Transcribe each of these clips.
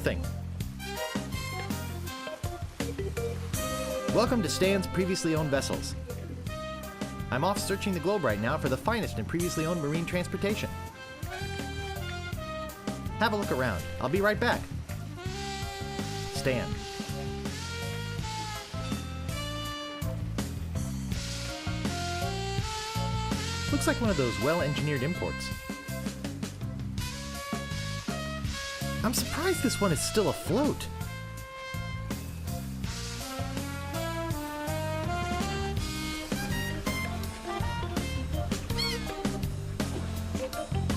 thing. Welcome to Stan's previously owned vessels. I'm off searching the globe right now for the finest in previously owned marine transportation. Have a look around. I'll be right back. Stan. Looks like one of those well-engineered imports. I'm surprised this one is still afloat.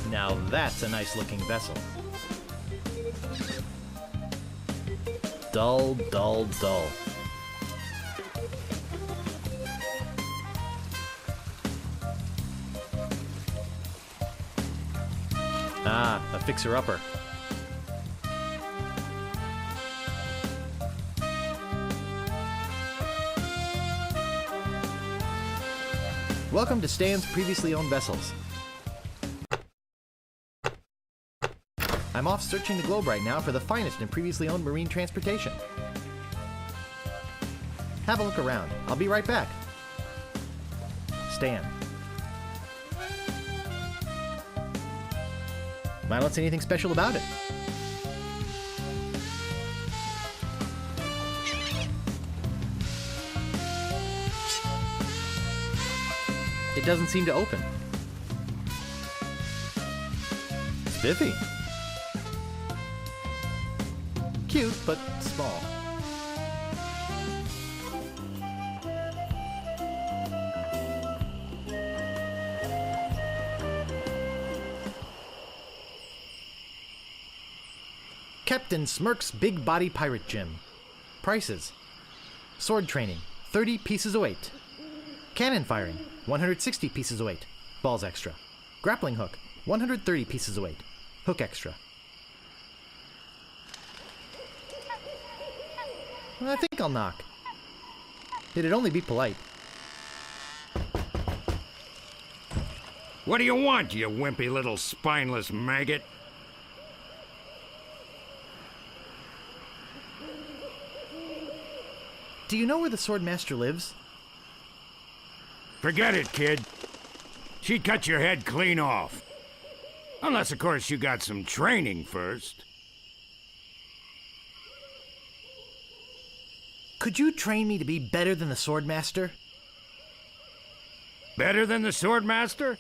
Now that's a nice-looking vessel. Dull, dull, dull. Ah, a fixer-upper. Welcome to Stan's previously owned vessels. I'm off searching the globe right now for the finest in previously owned marine transportation. Have a look around. I'll be right back. Stan. I don't see anything special about it. It doesn't seem to open. Spiffy. Cute, but small. Captain Smirk's Big Body Pirate Gym. Prices. Sword training, 30 pieces of weight. Cannon firing, 160 pieces of weight. Balls extra. Grappling hook, 130 pieces of weight. Hook extra. I think I'll knock. It'd only be polite. What do you want, you wimpy little spineless maggot? Do you know where the Swordmaster lives? Forget it, kid. She'd cut your head clean off. Unless, of course, you got some training first. Could you train me to be better than the Swordmaster? Better than the Swordmaster?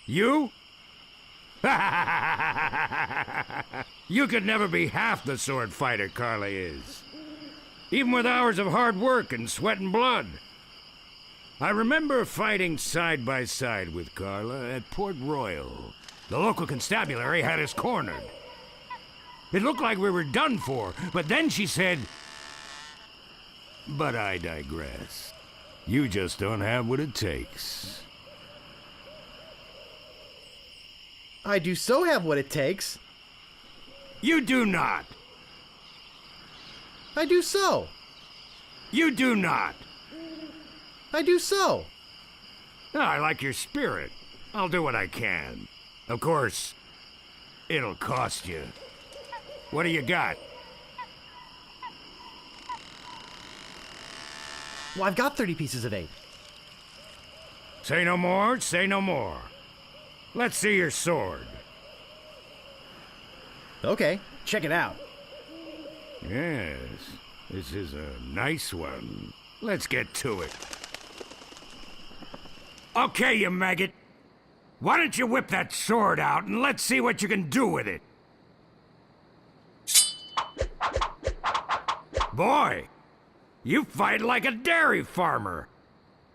You? You could never be half the sword fighter Carla is. Even with hours of hard work and sweat and blood. I remember fighting side by side with Carla at Port Royal. The local constabulary had us cornered. It looked like we were done for, but then she said, "But I digress. You just don't have what it takes." I do so have what it takes. You do not. I do so. You do not. I do so. I like your spirit. I'll do what I can. Of course, it'll cost you. What do you got? Well, I've got 30 pieces of 8. Say no more, say no more. Let's see your sword. Okay, check it out. Yes, this is a nice one. Let's get to it. Okay, you maggot. Why don't you whip that sword out and let's see what you can do with it? Boy, you fight like a dairy farmer.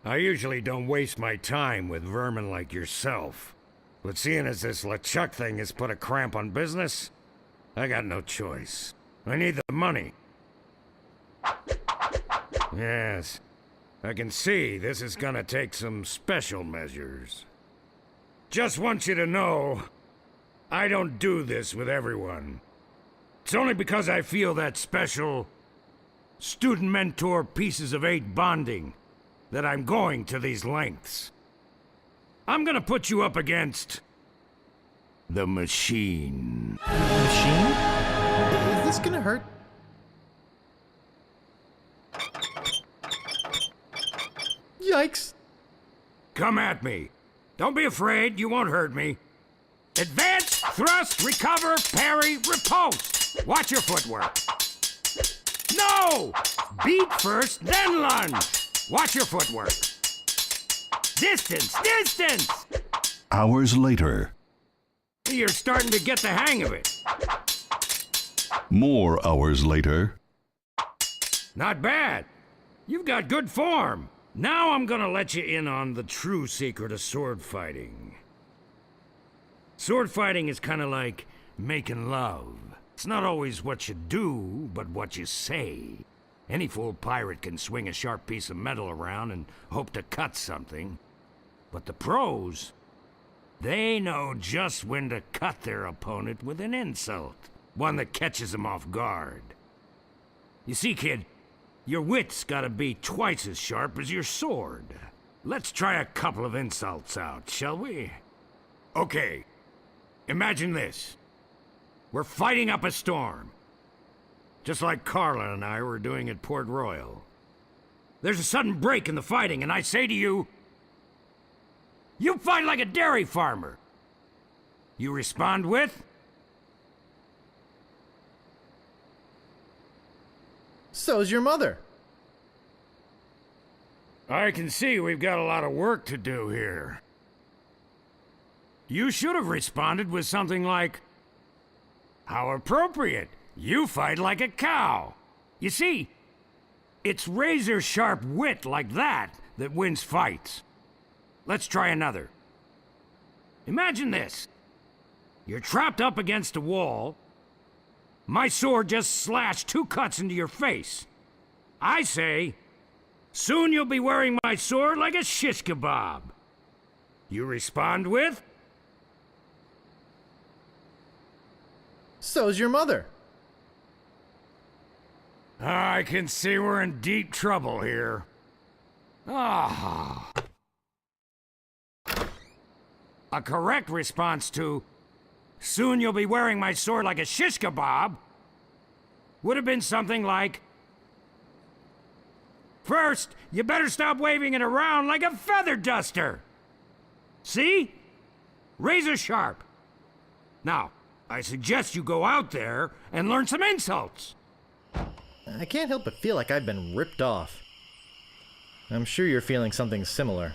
I usually don't waste my time with vermin like yourself. But seeing as this LeChuck thing has put a cramp on business, I got no choice. I need the money. Yes, I can see this is gonna take some special measures. Just want you to know, I don't do this with everyone. It's only because I feel that special student-mentor pieces of 8 bonding that I'm going to these lengths. I'm gonna put you up against the machine. Machine? Is this gonna hurt? Yikes! Come at me. Don't be afraid, you won't hurt me. Advance, thrust, recover, parry, riposte. Watch your footwork. No! Beat first, then lunge. Watch your footwork. Distance, distance! Hours later. You're starting to get the hang of it. More hours later. Not bad. You've got good form. Now I'm gonna let you in on the true secret of sword fighting. Sword fighting is kind of like making love. It's not always what you do, but what you say. Any fool pirate can swing a sharp piece of metal around and hope to cut something. But the pros, they know just when to cut their opponent with an insult. One that catches them off guard. You see, kid, your wit's gotta be twice as sharp as your sword. Let's try a couple of insults out, shall we? Okay, imagine this. We're fighting up a storm. Just like Carla and I were doing at Port Royal. There's a sudden break in the fighting, and I say to you, you fight like a dairy farmer. You respond with, So's your mother. I can see we've got a lot of work to do here. You should have responded with something like, how appropriate. You fight like a cow. You see, it's razor-sharp wit like that that wins fights. Let's try another. Imagine this. You're trapped up against a wall. My sword just slashed 2 cuts into your face. I say, soon you'll be wearing my sword like a shish kebab. You respond with, So's your mother. I can see we're in deep trouble here. Ah. A correct response to, soon you'll be wearing my sword like a shish kebab, would have been something like, first, you better stop waving it around like a feather duster. See? Razor sharp. Now, I suggest you go out there and learn some insults. I can't help but feel like I've been ripped off. I'm sure you're feeling something similar.